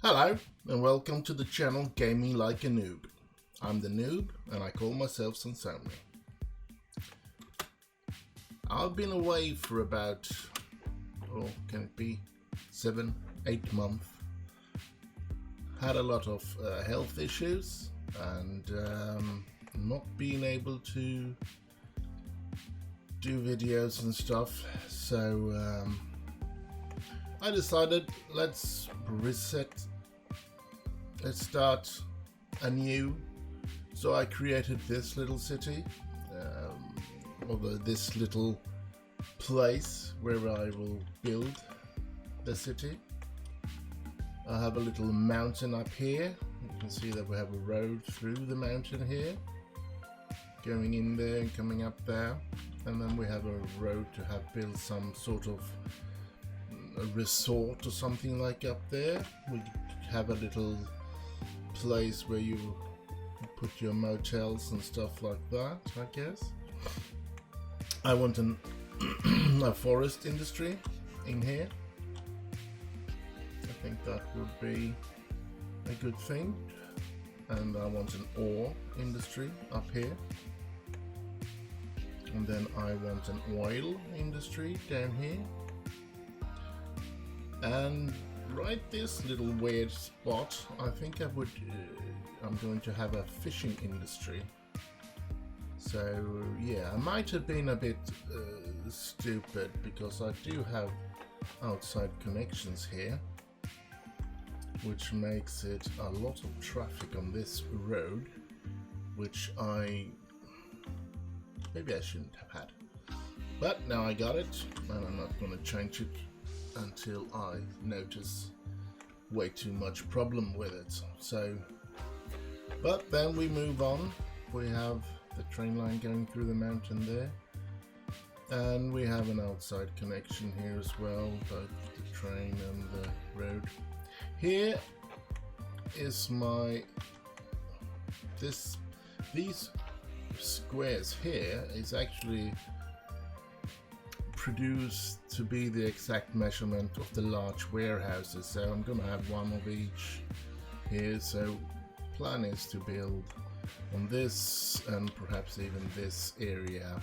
Hello and welcome to the channel Gaming Like a Noob. I'm the noob and I call myself Xenso. I've been away for about, can it be 7-8 months. Had a lot of health issues and not being able to do videos and stuff, so I decided let's start anew. So I created this little city, or this little place where I will build the city. I have a little mountain up here. You can see that we have a road through the mountain here, going in there and coming up there, and then we have a road to have built some sort of a resort or something like up there. We have a little place where you put your motels and stuff like that, I guess. I want a forest industry in here. I think that would be a good thing. And I want an ore industry up here. And then I want an oil industry down here. And right this little weird spot, I think I'm going to have a fishing industry. So yeah, I might have been a bit stupid because I do have outside connections here, which makes it a lot of traffic on this road, which maybe I shouldn't have had. But now I got it, and I'm not going to change it until I notice way too much problem with it. So, but then we move on. We have the train line going through the mountain there, and we have an outside connection here as well, both the train and the road. Here is these squares here is actually produced to be the exact measurement of the large warehouses, so I'm gonna have one of each here. So plan is to build on this and perhaps even this area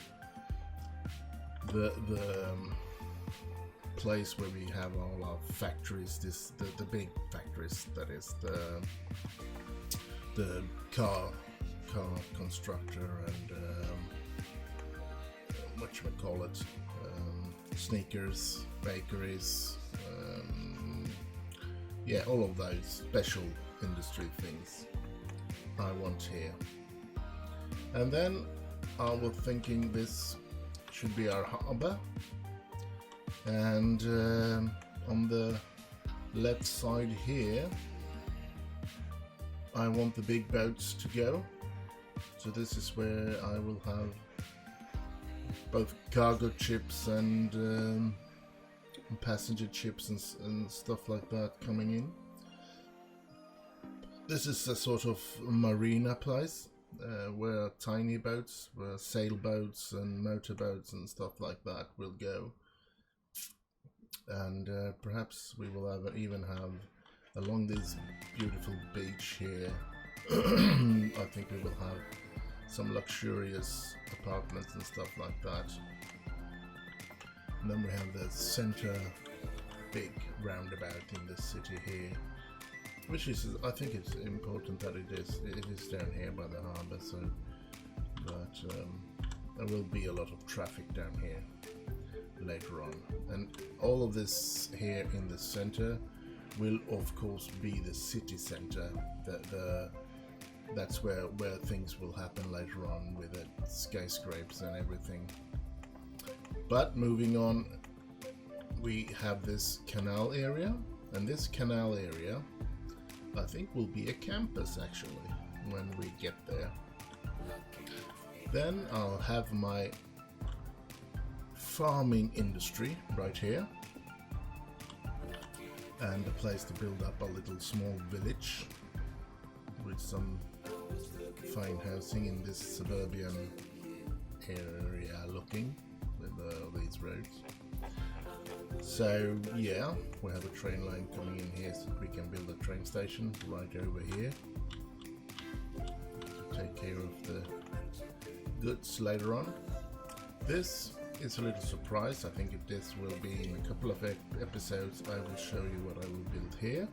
the place where we have all our factories, the big factories, that is the car constructor and whatchamacallit, sneakers, bakeries, yeah, all of those special industry things I want here. And then I was thinking this should be our harbor, and on the left side here I want the big boats to go. So this is where I will have both cargo ships and passenger ships and stuff like that coming in. This is a sort of marina place where tiny boats, where sailboats and motorboats and stuff like that will go. And perhaps we will even have along this beautiful beach here I think we will have some luxurious apartments and stuff like that. And then we have the center big roundabout in the city here, which is, I think it's important that it is down here by the harbor, so that there will be a lot of traffic down here later on. And all of this here in the center will of course be the city center. That's where things will happen later on with the skyscrapers and everything. But moving on, we have this canal area, and this canal area I think will be a campus actually when we get there. Then I'll have my farming industry right here, and a place to build up a little small village with some fine housing in this suburban area looking with these roads. So yeah, we have a train line coming in here so we can build a train station. station right over here to take care of the goods later on. This is a little surprise. I think if this will be in a couple of episodes, I will show you what I will build here.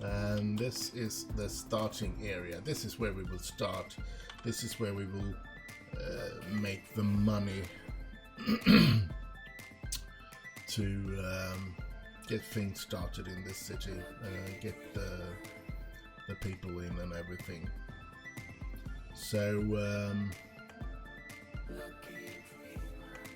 And this is the starting area. This is where we will start. This is where we will make the money to get things started in this city, get the people in and everything. So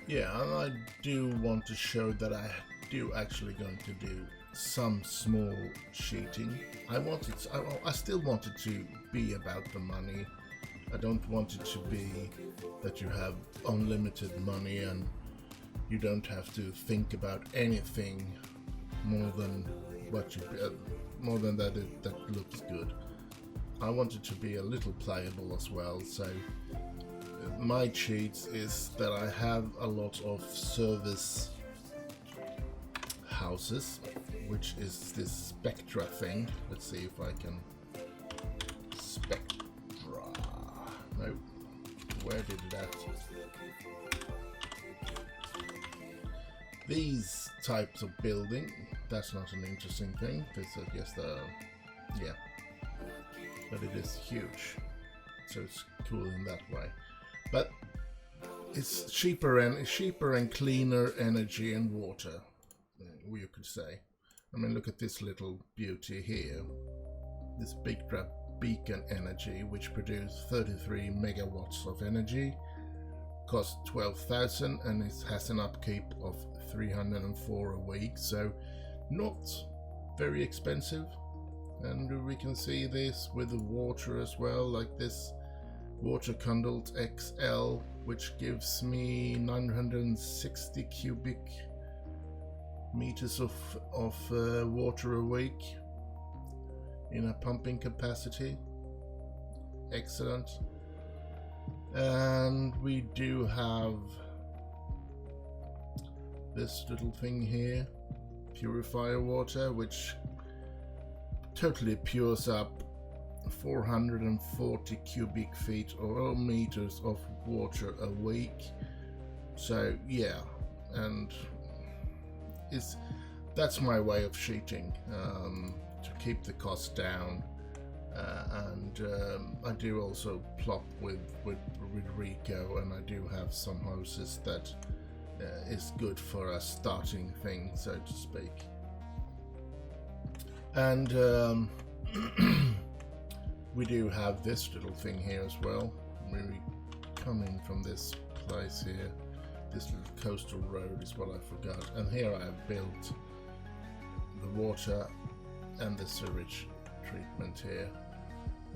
yeah, and I do want to show that I do actually going to do some small cheating. I still want it to be about the money. I don't want it to be that you have unlimited money and you don't have to think about anything more than what you more than that that looks good. I want it to be a little playable as well. So my cheats is that I have a lot of service houses, which is this Spectra thing. Let's see if I can Spectra. No, where did that? These types of building, that's not an interesting thing. This is just yeah, but it is huge, so it's cool in that way. But it's cheaper and cleaner energy and water, you could say. I mean, look at this little beauty here. This big beacon energy, which produces 33 megawatts of energy, costs 12,000, and it has an upkeep of 304 a week, so not very expensive. And we can see this with the water as well, like this Water Conduit XL, which gives me 960 cubic meters of water a week in a pumping capacity. Excellent. And we do have this little thing here, purifier water, which totally pures up 440 cubic feet or meters of water a week. So yeah, and that's my way of cheating, to keep the cost down. And I do also plop with Rico, and I do have some houses that is good for a starting thing, so to speak. And we do have this little thing here as well. We come in from this place here. This little coastal road is what I forgot. And here I have built the water and the sewage treatment here.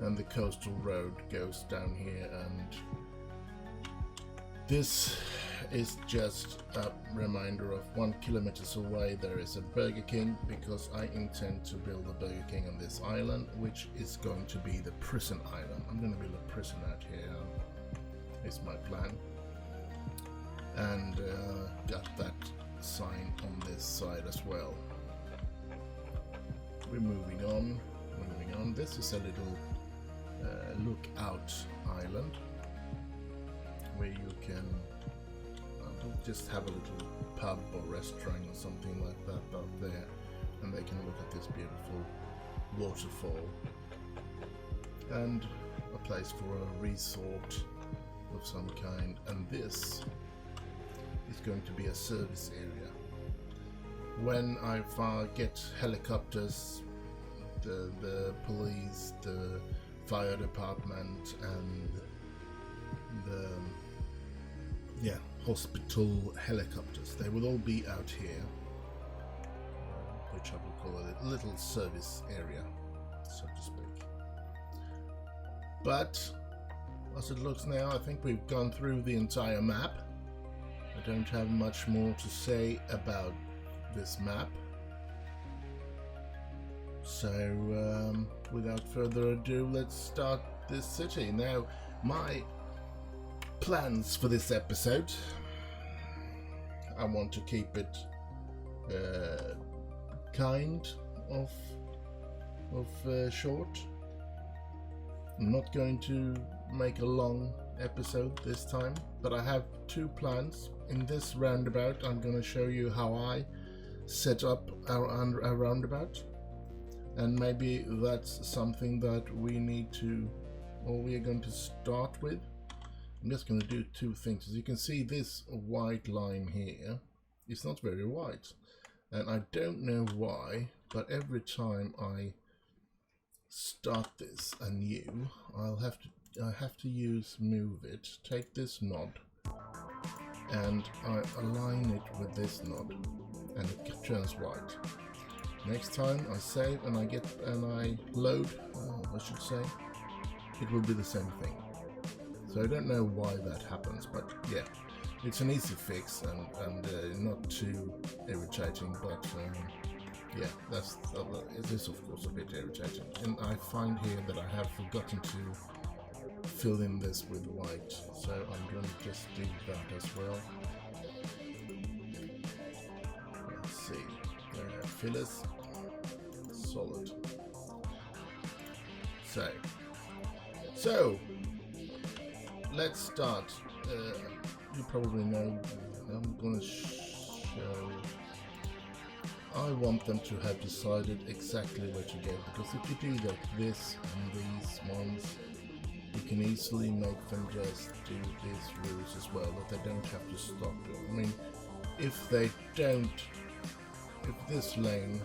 And the coastal road goes down here, and this is just a reminder of 1 kilometer away there is a Burger King, because I intend to build a Burger King on this island, which is going to be the prison island. I'm going to build a prison out here, is my plan. And got that sign on this side as well. We're moving on. This is a little lookout island where you can just have a little pub or restaurant or something like that out there, and they can look at this beautiful waterfall, and a place for a resort of some kind. And this is going to be a service area. When I get helicopters, the police, the fire department, and the hospital helicopters, they will all be out here, which I will call a little service area, so to speak. But as it looks now, I think we've gone through the entire map. I don't have much more to say about this map. So without further ado, let's start this city. Now, my plans for this episode, I want to keep it kind of of short. I'm not going to make a long episode this time, but I have two plans. In this roundabout, I'm going to show you how I set up our roundabout, and maybe that's something that we need to, or we are going to start with. I'm just going to do two things. As you can see, this white line here is not very white, and I don't know why, but every time I start this anew, I have to use move it, take this node, and I align it with this node, and it turns white. Next time I save and I load, I should say, it will be the same thing. So I don't know why that happens, but yeah, it's an easy fix and not too irritating, but yeah, it is of course a bit irritating. And I find here that I have forgotten to fill in this with white, so I'm going to just do that as well. Let's see, fillers, solid. So let's start. You probably know, I'm going to show. I want them to have decided exactly where to go, because if you do like this and these ones, you can easily make them just do these rules as well, that they don't have to stop. I mean, if this lane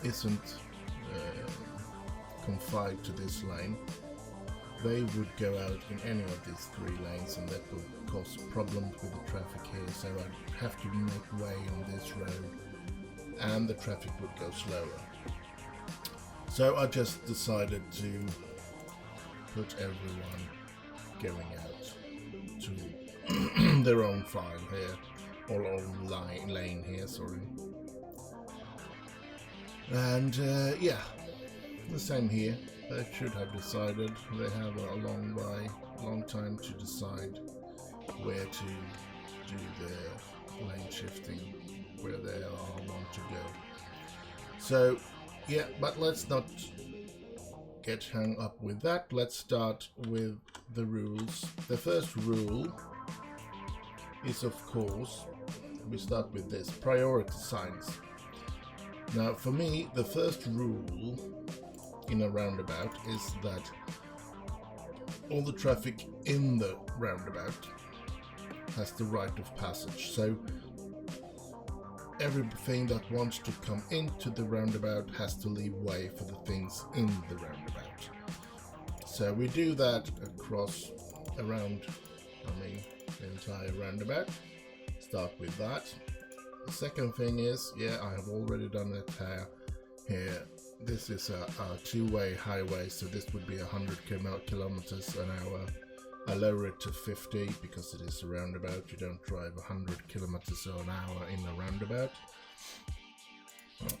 isn't confined to this lane, they would go out in any of these three lanes, and that would cause problems with the traffic here. So I'd have to make way on this road, and the traffic would go slower. So I just decided to put everyone going out to their own file here, or own lane here, sorry. And yeah, the same here. They should have decided. They have a long time to decide where to do their lane shifting, where they want to go. So yeah, but let's not get hung up with that. Let's start with the rules. The first rule is, of course, we start with this, priority signs. Now for me, the first rule in a roundabout is that all the traffic in the roundabout has the right of passage. So everything that wants to come into the roundabout has to leave way for the things in the roundabout. So we do that around the entire roundabout. Start with that. The second thing is, yeah, I have already done it here. This is a two-way highway, so this would be 100 kilometers an hour. I lower it to 50 because it is a roundabout. You don't drive 100 kilometers an hour in a roundabout.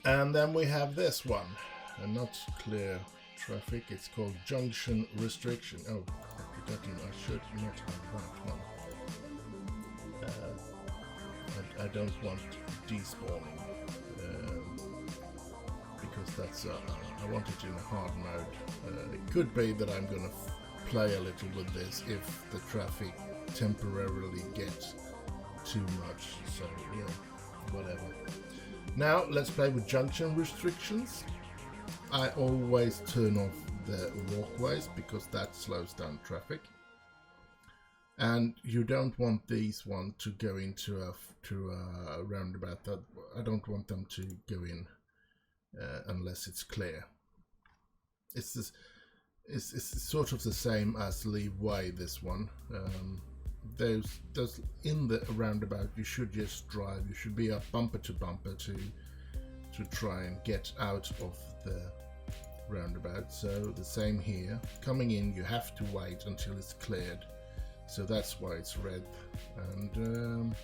And then we have this one, and not clear traffic. It's called Junction Restriction. Oh, I've forgotten. I should not have that one. I don't want despawning. Because that's I want it in a hard mode. It could be that I'm gonna play a little with this if the traffic temporarily gets too much. So yeah, whatever. Now let's play with junction restrictions. I always turn off the walkways because that slows down traffic, and you don't want these one to go into a roundabout. That I don't want them to go in. Unless it's clear. It's sort of the same as leave way, this one. Those in the roundabout, you should just drive. You should be up bumper to bumper to try and get out of the roundabout. So the same here. Coming in, you have to wait until it's cleared. So that's why it's red. And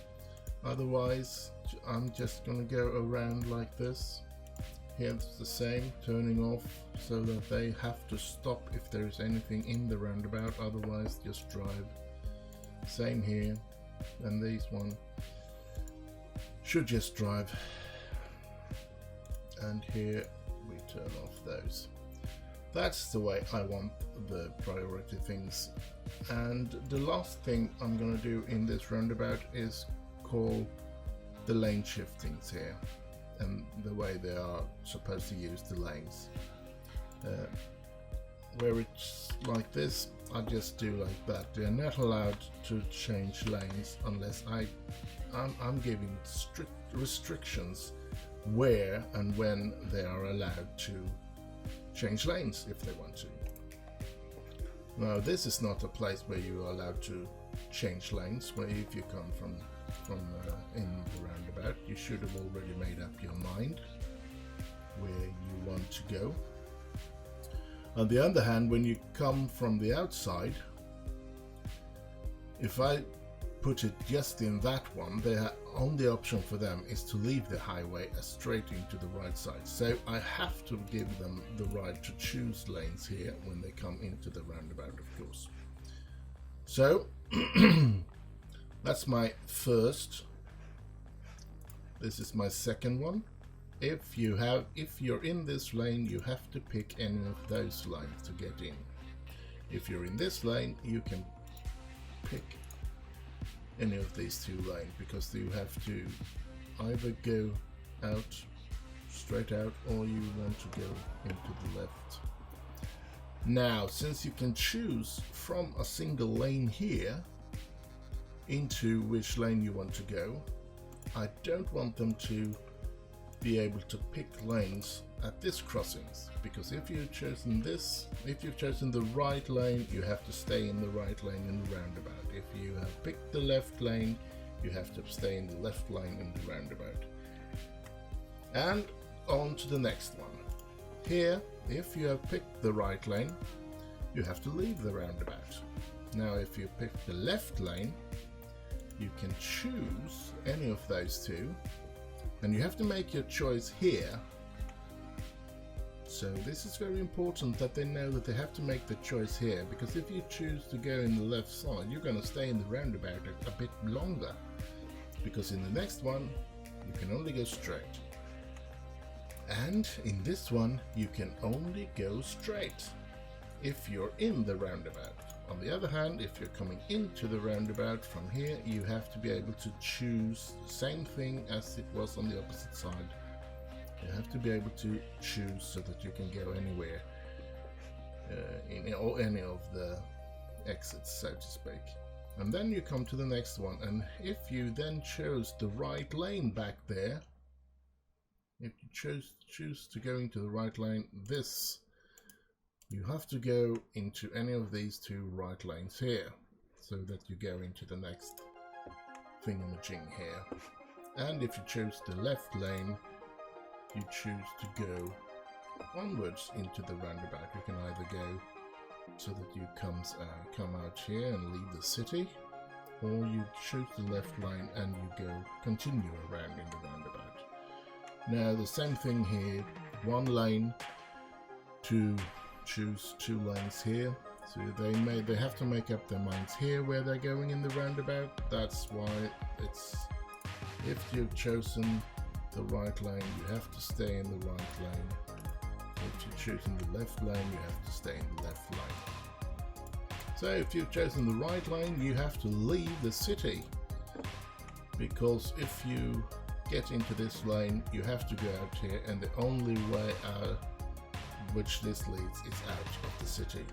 otherwise, I'm just gonna go around like this. Here it's the same, turning off so that they have to stop if there's anything in the roundabout, otherwise just drive. Same here, and these one should just drive. And here we turn off those. That's the way I want the priority things. And the last thing I'm going to do in this roundabout is call the lane shiftings here, and the way they are supposed to use the lanes. Where it's like this, I just do like that. They're not allowed to change lanes unless I'm giving strict restrictions where and when they are allowed to change lanes if they want to. Now this is not a place where you are allowed to change lanes. Where if you come from in the roundabout, you should have already made up your mind where you want to go. On the other hand, when you come from the outside, if I put it just in that one, the only option for them is to leave the highway straight into the right side. So I have to give them the right to choose lanes here when they come into the roundabout, of course. So that's my first. This is my second one. If you're in this lane, you have to pick any of those lanes to get in. If you're in this lane, you can pick any of these two lanes, because you have to either go out, straight out, or you want to go into the left. Now, since you can choose from a single lane here into which lane you want to go, I don't want them to be able to pick lanes at this crossings, because if you've chosen the right lane, you have to stay in the right lane in the roundabout. If you have picked the left lane, you have to stay in the left lane in the roundabout. And on to the next one. Here, if you have picked the right lane, you have to leave the roundabout. Now, if you pick the left lane, you can choose any of those two, and you have to make your choice here. So this is very important that they know that they have to make the choice here, because if you choose to go in the left side, you're going to stay in the roundabout a bit longer, because in the next one you can only go straight, and in this one you can only go straight if you're in the roundabout. On the other hand, if you're coming into the roundabout from here, you have to be able to choose the same thing as it was on the opposite side. You have to be able to choose so that you can go anywhere in any of the exits, so to speak. And then you come to the next one, and if you then chose the right lane back there, if you choose to go into the right lane, you have to go into any of these two right lanes here, so that you go into the next thingamajig here. And if you choose the left lane, you choose to go onwards into the roundabout. You can either go so that you come out here and leave the city, or you choose the left lane and you continue around in the roundabout. Now the same thing here, one lane to choose two lanes here. So they have to make up their minds here where they're going in the roundabout. That's why if you've chosen the right lane, you have to stay in the right lane. If you're choosing the left lane, you have to stay in the left lane. So if you've chosen the right lane, you have to leave the city, because if you get into this lane, you have to go out here, and the only way out which this leads is out of the city.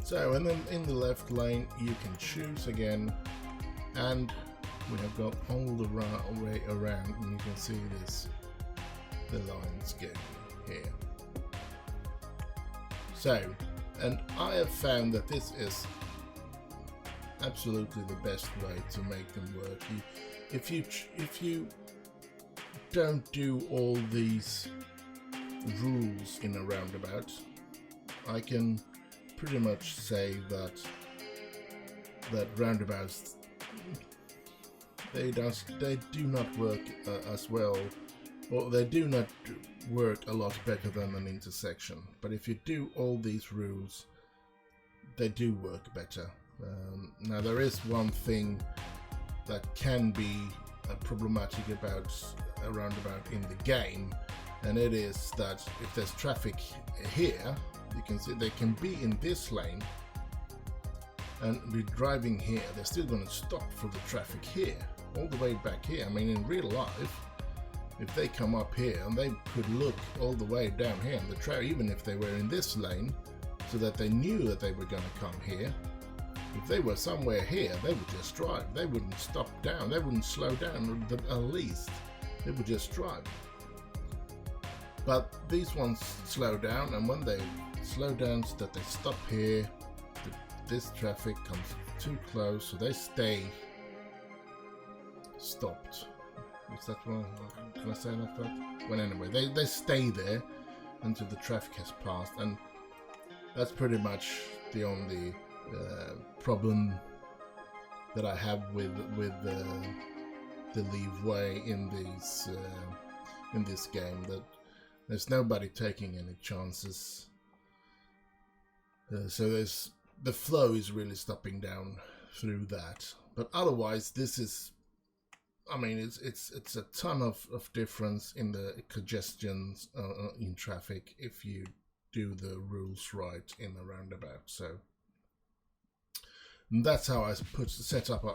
So, and then in the left lane you can choose again, and we have got all the way around, and you can see the lines going here. So, and I have found that this is absolutely the best way to make them work. If you don't do all these rules in a roundabout, I can pretty much say that roundabouts they do not work as well, or they do not work a lot better than an intersection. But if you do all these rules, they do work better. Now there is one thing that can be problematic about a roundabout in the game, and it is that if there's traffic here, you can see they can be in this lane and be driving here. They're still going to stop for the traffic here, all the way back here. I mean, in real life, if they come up here and they could look all the way down here, and the even if they were in this lane, so that they knew that they were going to come here, if they were somewhere here, they would just drive. They wouldn't stop down. They wouldn't slow down at least. They would just drive. But these ones slow down, and when they slow down so that they stop here, this traffic comes too close, so they stay stopped. Is that one? Can I say that? Well, anyway, they stay there until the traffic has passed, and that's pretty much the only problem that I have with the leeway in this game. That there's nobody taking any chances. So the flow is really stopping down through that. But otherwise, this is, I mean, it's a ton of difference in the congestions in traffic if you do the rules right in a roundabout. So that's how I set up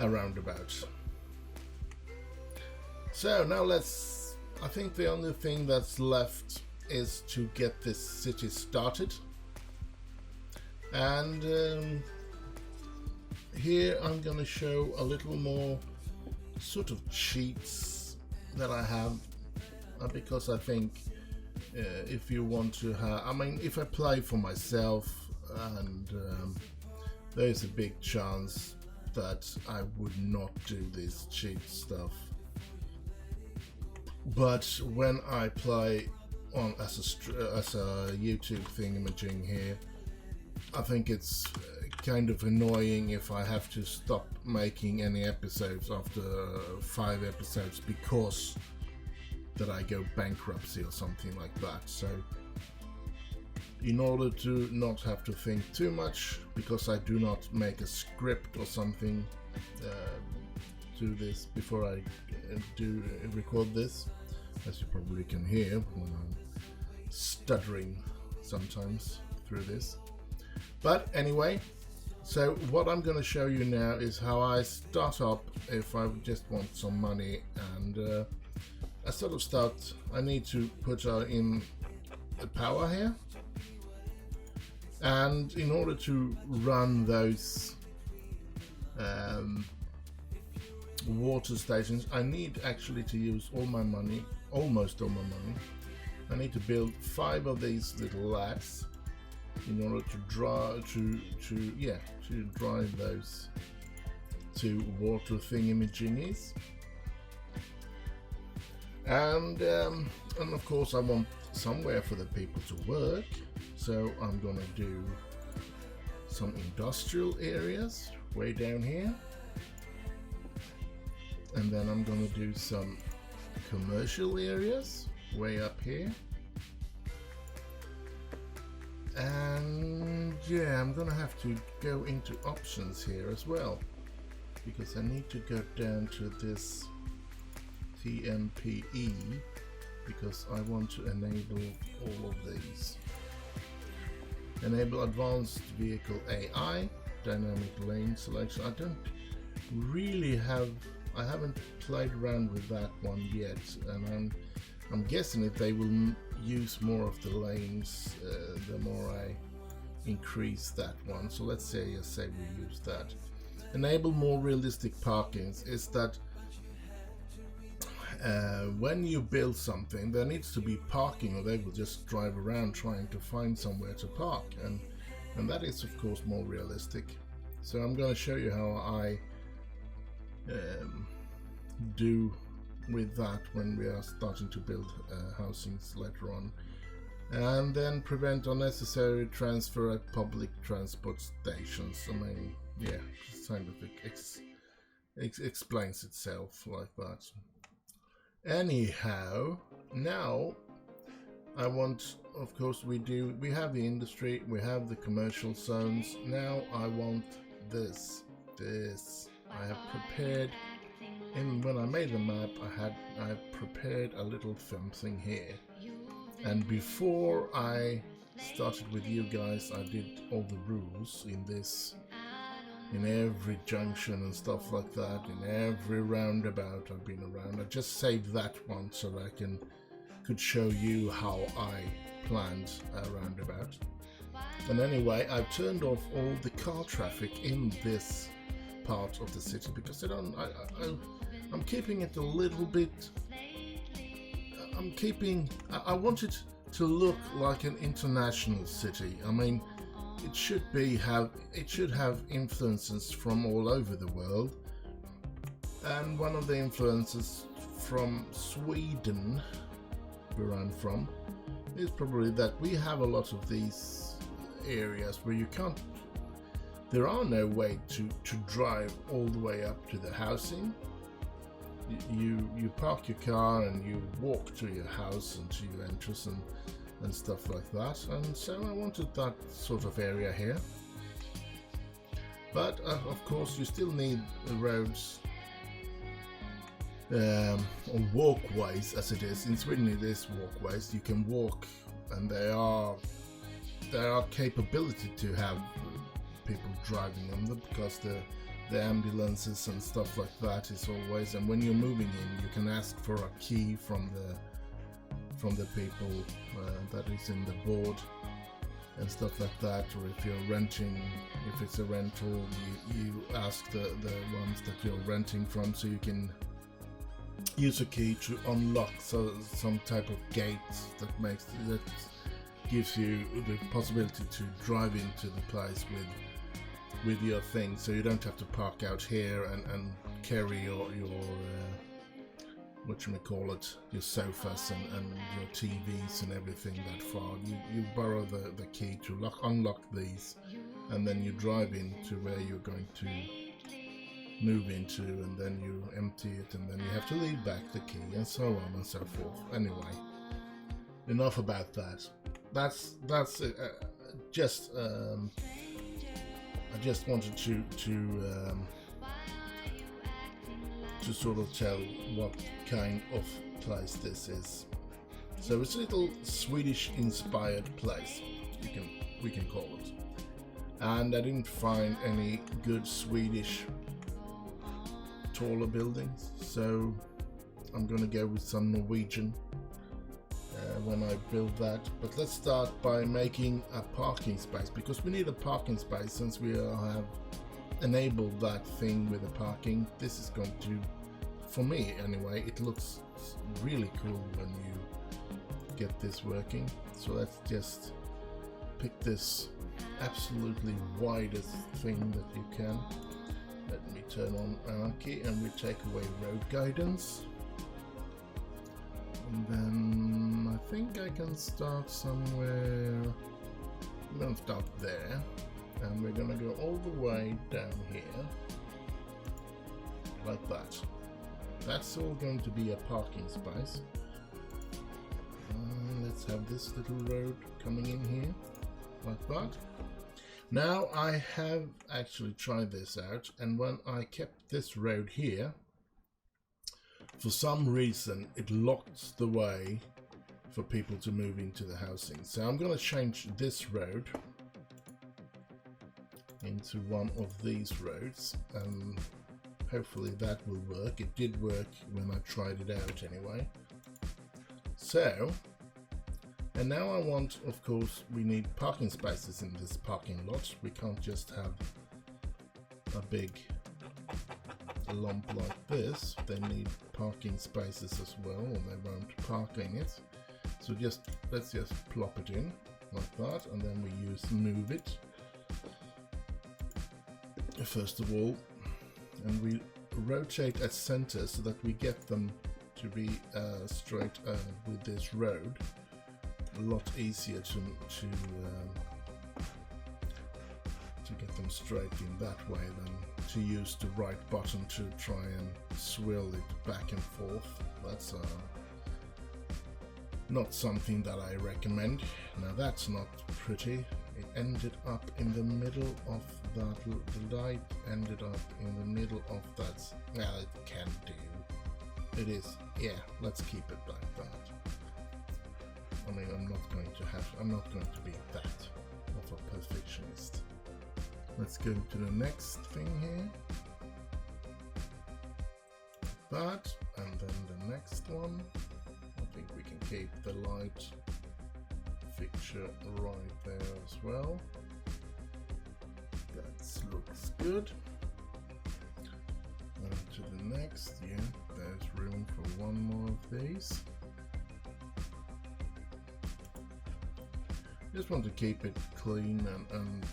a roundabout. So now I think the only thing that's left is to get this city started. And here I'm going to show a little more sort of cheats that I have, because I think if you want to have, I mean, if I play for myself, and there's a big chance that I would not do this cheat stuff. But when I play on as a YouTube thingamajig here, I think it's kind of annoying if I have to stop making any episodes after 5 episodes because that I go bankruptcy or something like that. So in order to not have to think too much, because I do not make a script or something to this before I do record this, as you probably can hear when I'm stuttering sometimes through this. But anyway, so what I'm going to show you now is how I start up if I just want some money. And I sort of start, I need to put in the power here. And in order to run those water stations, I need actually to use all my money, almost all my money. I need to build 5 of these little lads in order to drive those to water thingamajiggies. And of course I want somewhere for the people to work, so I'm gonna do some industrial areas way down here, and then I'm gonna do some commercial areas way up here. And yeah, I'm gonna have to go into options here as well, because I need to go down to this TMPE, because I want to enable all of these. Enable advanced vehicle AI, dynamic lane selection. I don't really I haven't played around with that one yet, and I'm guessing if they will use more of the lanes, the more I increase that one. So let's say we use that. Enable more realistic parkings is that when you build something, there needs to be parking, or they will just drive around trying to find somewhere to park, and that is of course more realistic. So I'm going to show you how I do with that when we are starting to build housings later on. And then prevent unnecessary transfer at public transport stations. I mean, yeah, it kind of explains itself like that. Anyhow, now I want, of course we have the industry, we have the commercial zones. Now I want this I have prepared and when I made the map, I prepared a little something here. And before I started with you guys, I did all the rules in this, in every junction and stuff like that, in every roundabout I've been around. I just saved that one so that I could show you how I planned a roundabout. And anyway, I've turned off all the car traffic in this part of the city because I'm keeping it a little bit. I want it to look like an international city. I mean, it should have influences from all over the world, and one of the influences from Sweden, where I'm from, is probably that we have a lot of these areas where there are no way to drive all the way up to the housing. You park your car and you walk to your house and to your entrance and stuff like that, and so I wanted that sort of area here. But of course you still need the roads or walkways, as it is. In Sweden it is walkways. You can walk, and there are capability to have people driving on them because the ambulances and stuff like that is always, and when you're moving in you can ask for a key from the people that is in the board and stuff like that. Or if you're renting, if it's a rental, you ask the ones that you're renting from, so you can use a key to unlock some type of gate that gives you the possibility to drive into the place with your things, so you don't have to park out here and carry your your sofas and your TVs and everything that far. You borrow the key to unlock these, and then you drive into where you're going to move into, and then you empty it, and then you have to leave back the key, and so on and so forth. Anyway, enough about that. That's just I just wanted to sort of tell what kind of place this is. So it's a little Swedish inspired place, we can call it. And I didn't find any good Swedish taller buildings, so I'm gonna go with some Norwegian when I build that. But let's start by making a parking space, because we need a parking space since we have enabled that thing with the parking. This is going to, for me anyway, it looks really cool when you get this working. So let's just pick this absolutely widest thing that you can. Let me turn on anarchy and we take away road guidance. And then I think I can start somewhere. I'm going to start there, and we're going to go all the way down here like that. That's all going to be a parking space. Let's have this little road coming in here like that. Now I have actually tried this out, and when I kept this road here, for some reason it locked the way for people to move into the housing. So I'm going to change this road into one of these roads, and hopefully that will work. It did work when I tried it out anyway. So, and now I want, of course, we need parking spaces in this parking lot. We can't just have a big lump like this. They need parking spaces as well, or they won't park in it. So let's just plop it in like that, and then we use move it first of all, and we rotate at center so that we get them to be straight with this road. A lot easier to get them straight in that way than to use the right button to try and swirl it back and forth. That's not something that I recommend. Now that's not pretty. It ended up in the middle of that. The light ended up in the middle of that. Well, it can do. It is. Yeah, let's keep it like that. I mean, I'm not going to be that of a perfectionist. Let's go to the next thing here. That, and then the next one. I think we can keep the light fixture right there as well. That looks good. And to the next, yeah, there's room for one more of these. Just want to keep it clean and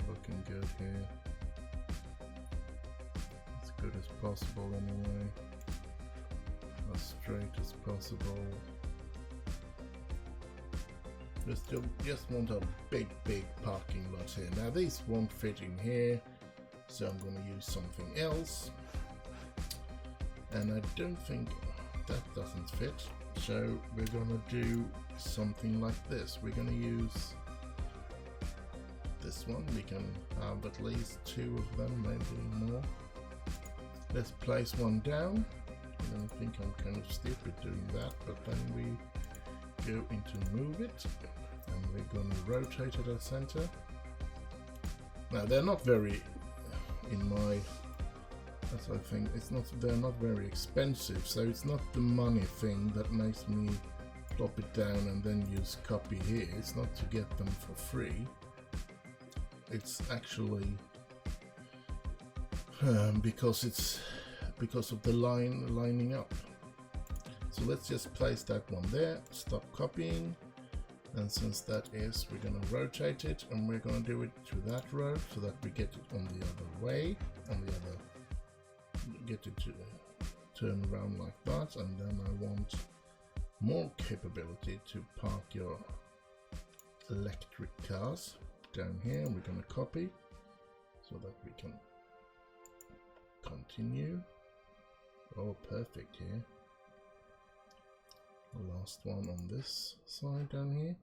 looking good here. As good as possible anyway. As straight as possible. Just want a big parking lot here. Now these won't fit in here, so I'm going to use something else. And I don't think that doesn't fit, so we're going to do something like this. We're going to use this one. We can have at least 2 of them, maybe more. Let's place one down. I don't think I'm kind of stupid doing that, but then we go into move it, and we're going to rotate it at center. Now they're not very, in my, as I think, they're not very expensive, so it's not the money thing that makes me plop it down and then use copy here. It's not to get them for free. It's actually because of the lining up. So let's just place that one there, stop copying, and since that is, we're going to rotate it, and we're going to do it to that row so that we get it on the other way, get it to turn around like that. And then I want more capability to park your electric cars down here. We're going to copy so that we can continue. Oh, perfect here. The last one on this side down here.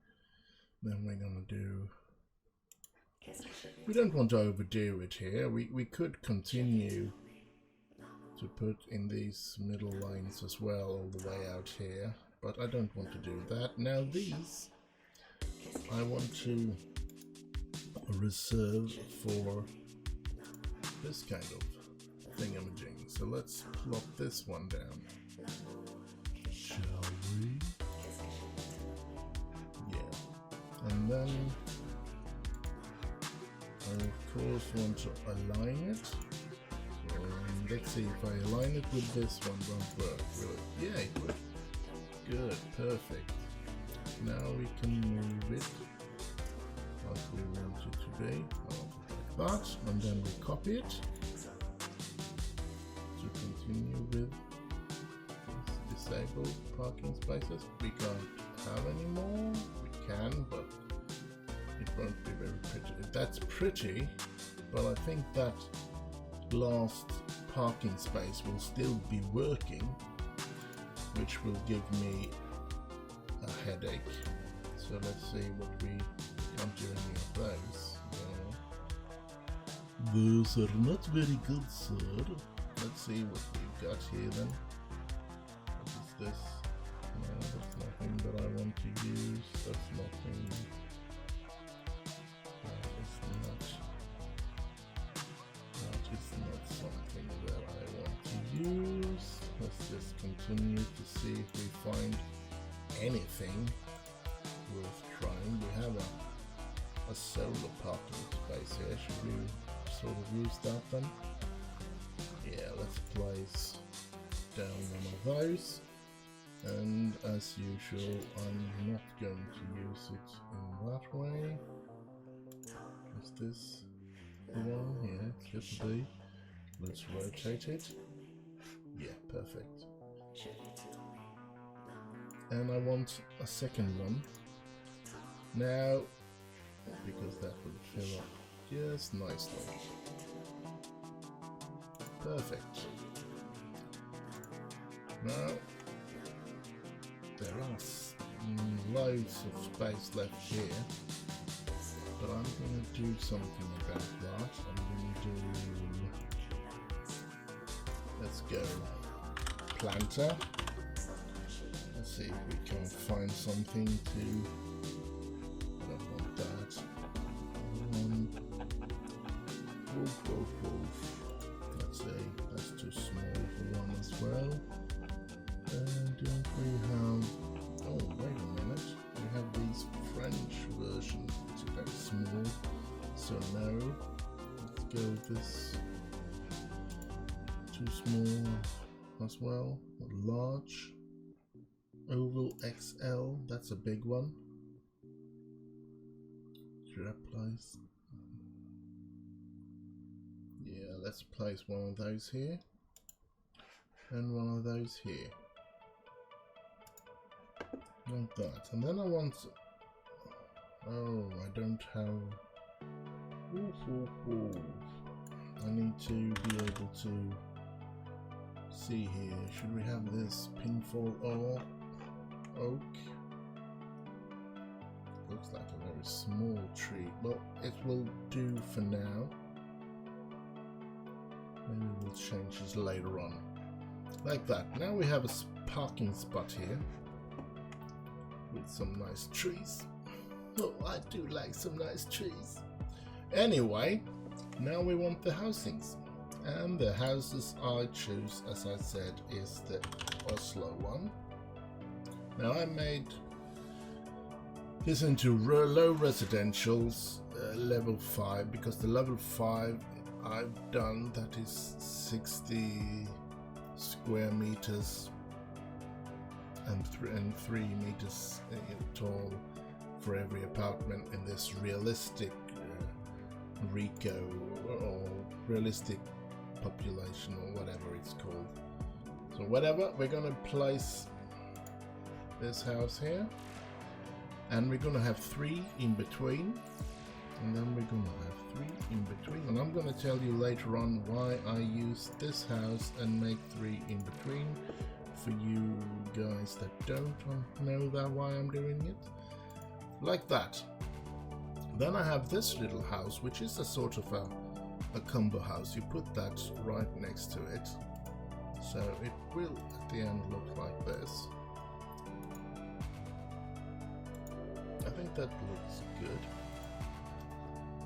Then we're going to do, we don't want to overdo it here. We could continue to put in these middle lines as well all the way out here, but I don't want to do that. Now these I want to reserve for this kind of thingamajig. So let's plop this one down. Shall we? Yeah. And then I of course want to align it. So let's see if I align it with this one, won't work, will it? Yeah, it would. Good, perfect. Now we can move it as we want it to be, like that, and then we copy it to continue with this disabled parking spaces. We can't have any more. We can, but it won't be very pretty. That's pretty, but I think that last parking space will still be working, which will give me a headache. So let's see what we can't do any of those. Those are not very good, sir. Let's see what we've got here then. What is this? No, that's nothing that I want to use. That's nothing. That is not something that I want to use. Let's just continue to see if we find anything worth trying. We have a solar parking space here. Should we sort of use that then? Yeah, let's place down one of those. And as usual, I'm not going to use it in that way. Is this the one? Yeah, it should be. Let's rotate it. Yeah, perfect. And I want a second one. Now, because that will fill up just nicely. Perfect. Now, there are loads of space left here. but I'm gonna do something about that. I'm gonna do, let's go planter. Let's see if we can find something to, I don't want that. Woof. Let's say that's too small for one as well. And don't we have, oh wait a minute, we have these French versions which are very small, so no, let's go with this, too small as well, large, oval XL, that's a big one, should I place, yeah, let's place one of those here, and one of those here. Like that, and then I want, oh, I don't have, I need to be able to see here, should we have this pinfall or oak? Looks like a very small tree, well, it will do for now, maybe we'll change this later on, like that. Now we have a parking spot here with some nice trees. Oh, I do like some nice trees. Anyway, now we want the housings. And the houses I choose, as I said, is the Oslo one. Now I made this into low residentials, level 5, because the level 5 I've done, that is 60 square meters and 3 meters tall for every apartment in this realistic RICO or realistic population or whatever it's called. So whatever, we're gonna place this house here, and we're gonna have 3 in between, and then we're gonna have 3 in between, and I'm gonna tell you later on why I use this house and make 3 in between. For you guys that don't know that why I'm doing it, like that. Then I have this little house, which is a sort of a combo house. You put that right next to it, so it will at the end look like this. I think that looks good,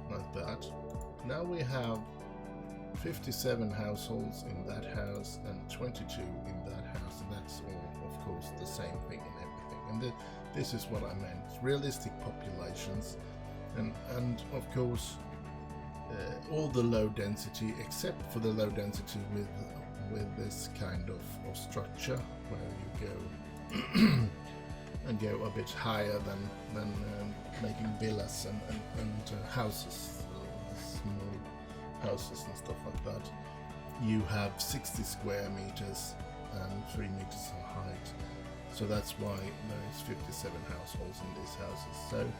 like that. Now we have 57 households in that house and 22 in that house, and that's all, of course, the same thing and everything. And this is what I meant, realistic populations, and of course all the low density, except for the low density with this kind of structure where you go and go a bit higher than making villas and houses, small houses and stuff like that. You have 60 square meters and 3 meters of height, so that's why there's 57 households in these houses. So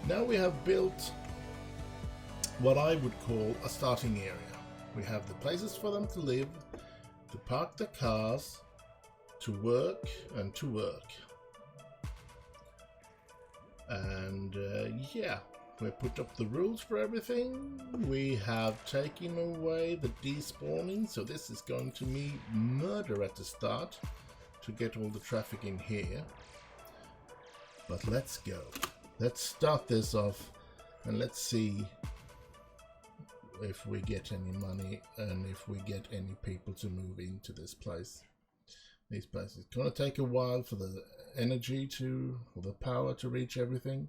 now we have built what I would call a starting area. We have the places for them to live, to park the cars, to work, and to work. And yeah, we put up the rules for everything. We have taken away the despawning, so this is going to be murder at the start to get all the traffic in here. But let's go. Let's start this off and let's see if we get any money and if we get any people to move into this place. These places. It's gonna take a while for the energy or the power to reach everything.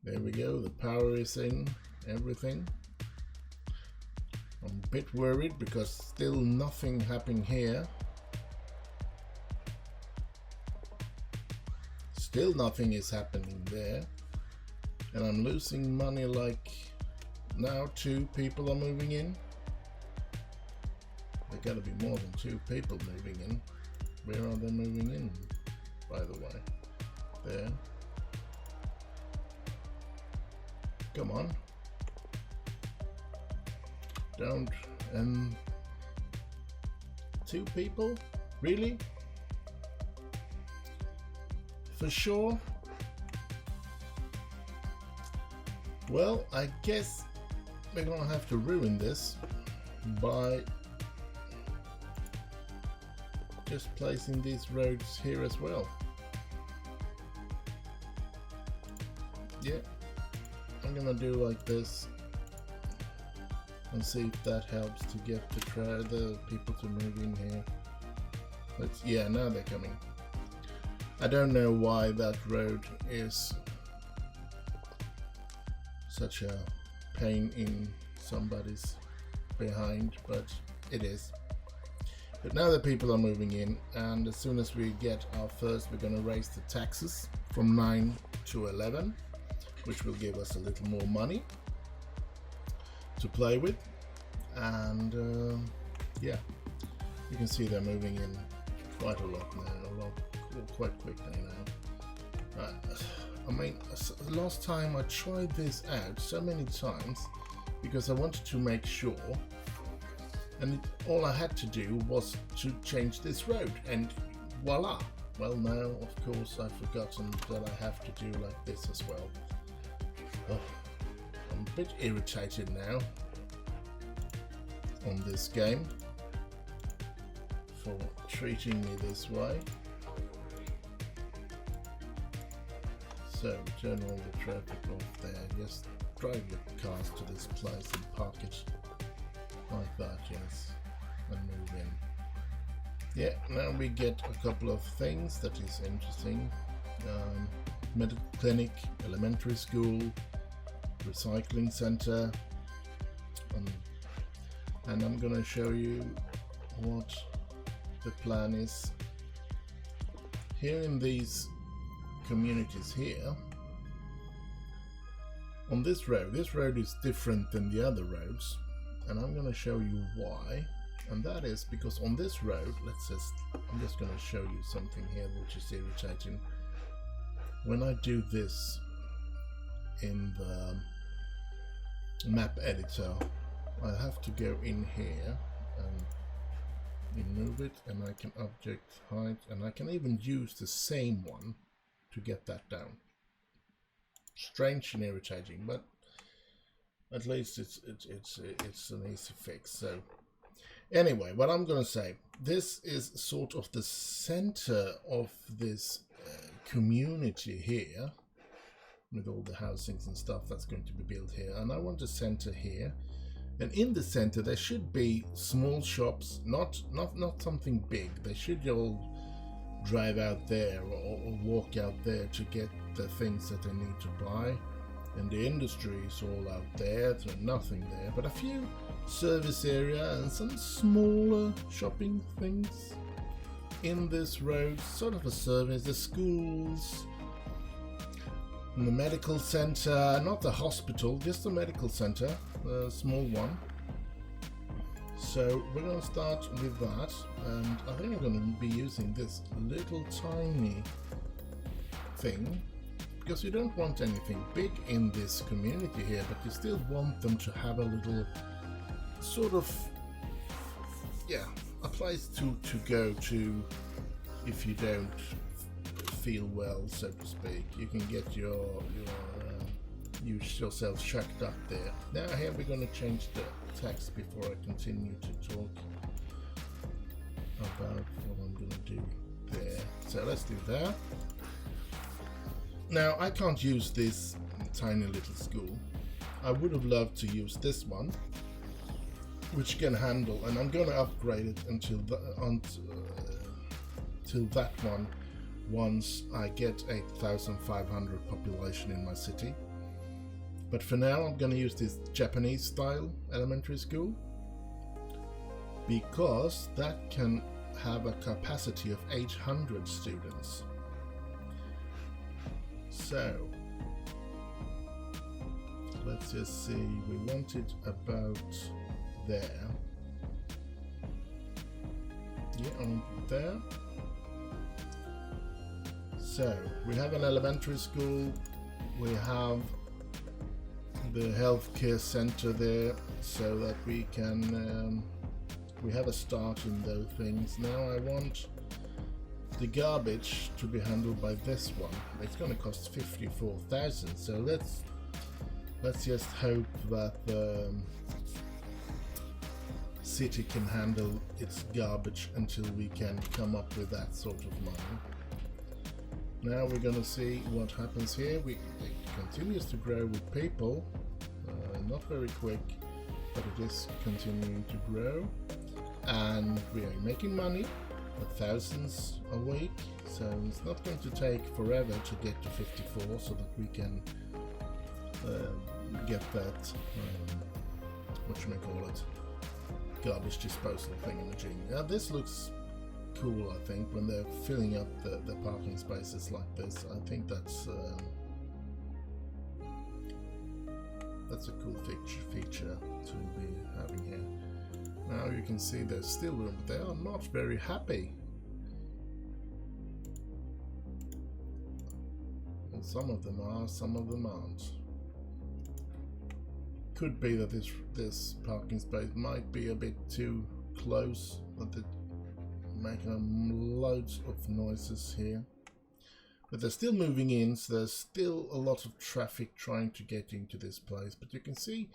There we go, the power is in everything. I'm a bit worried because still nothing happening here. Still nothing is happening there. And I'm losing money, like now 2 people are moving in. There gotta be more than 2 people moving in. Where are they moving in, by the way? There. Come on. Don't. 2 people? Really? For sure? Well, I guess we're gonna have to ruin this by just placing these roads here as well. Yeah, I'm gonna do like this and see if that helps to get the people to move in here. Yeah, now they're coming. I don't know why that road is such a pain in somebody's behind, but it is. But now the people are moving in, and as soon as we get our first, we're going to raise the taxes from 9 to 11, which will give us a little more money to play with. And yeah, you can see they're moving in quite a lot now, quite quickly now. I mean, last time I tried this out so many times because I wanted to make sure, and all I had to do was to change this road, and voila. Well, now of course I've forgotten that I have to do like this as well. Oh, I'm a bit irritated now on this game for treating me this way. So turn all the traffic off there, just drive your cars to this place and park it like that, yes, and move in. Yeah, now we get a couple of things that is interesting. Medical clinic, elementary school, recycling center, and I'm gonna show you what the plan is here in these communities here. On this road is different than the other roads, and I'm going to show you why. And that is because on this road, I'm just going to show you something here which is irritating. When I do this in the map editor, I have to go in here and remove it, and I can object height, and I can even use the same one to get that down. Strange and irritating, but at least it's an easy fix. So anyway, what I'm gonna say, this is sort of the center of this community here, with all the housings and stuff that's going to be built here, and I want a center here, and in the center there should be small shops, not something big. They should all drive out there or walk out there to get the things that they need to buy, and the industry is all out there, so nothing there, but a few service area and some smaller shopping things in this road, sort of a service, the schools, and the medical center, not the hospital, just the medical center, a small one. So we're going to start with that, and I think I'm going to be using this little tiny thing, because you don't want anything big in this community here, but you still want them to have a little sort of, yeah, a place to go to if you don't feel well, so to speak. You can get yourself checked up there. Now here we're going to change the text before I continue to talk about what I'm going to do there. So let's do that. Now I can't use this tiny little school. I would have loved to use this one, which can handle, and I'm going to upgrade it until that one once I get 8,500 population in my city. But for now I'm going to use this Japanese style elementary school, because that can have a capacity of 800 students. So let's just see, we want it about there. Yeah, on there. So we have an elementary school, we have the healthcare center there, so that we can we have a start in those things. Now I want the garbage to be handled by this one. It's going to cost 54,000, so let's let's just hope that the city can handle its garbage until we can come up with that sort of money. Now we're gonna see what happens here. It continues to grow with people, not very quick, but it is continuing to grow, and we are making money at thousands a week, so it's not going to take forever to get to 54 so that we can get that whatchamacallit, garbage disposal thingamajig. Now this looks cool, I think, when they're filling up the parking spaces like this. I think that's a cool feature to be having here. Now you can see there's still room, but they are not very happy. And some of them are, some of them aren't. Could be that this parking space might be a bit too close, that they're making loads of noises here. But they're still moving in, so there's still a lot of traffic trying to get into this place. But you can see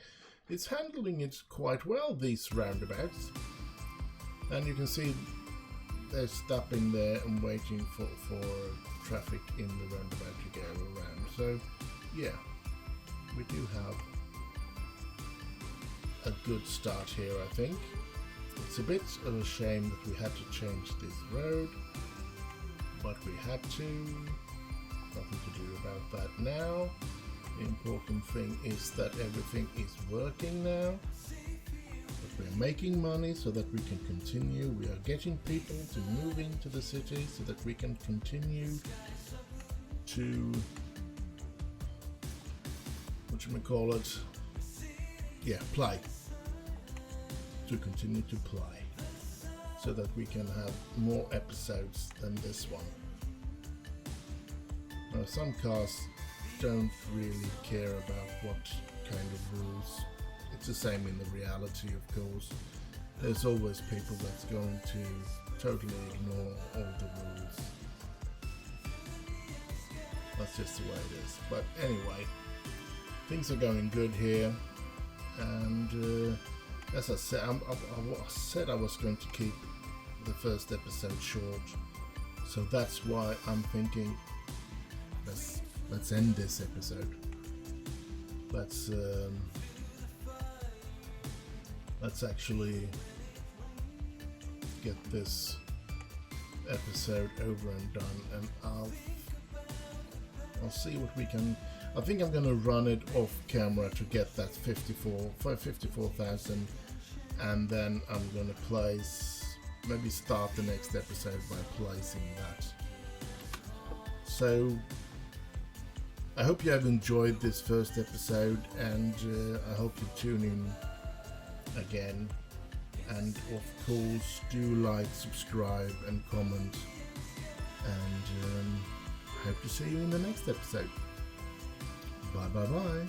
it's handling it quite well, these roundabouts. And you can see they're stopping there and waiting for traffic in the roundabout to go around. So yeah, we do have a good start here, I think. It's a bit of a shame that we had to change this road, but we had to. Nothing to do about that now. The important thing is that everything is working now. But we're making money so that we can continue. We are getting people to move into the city so that we can continue to, whatchamacallit, yeah, play. To continue to play. So that we can have more episodes than this one. Now, some cars don't really care about what kind of rules. It's the same in the reality, of course. There's always people that's going to totally ignore all the rules. That's just the way it is. But anyway, things are going good here, and as I said, I said I was going to keep the first episode short, so that's why I'm thinking let's end this episode. Let's actually get this episode over and done, and I'll see what we can. I think I'm gonna run it off camera to get that 54,000, and then I'm gonna maybe start the next episode by placing that. So I hope you have enjoyed this first episode, and I hope you tune in again. And of course, do like, subscribe, and comment. And hope to see you in the next episode. Bye bye bye.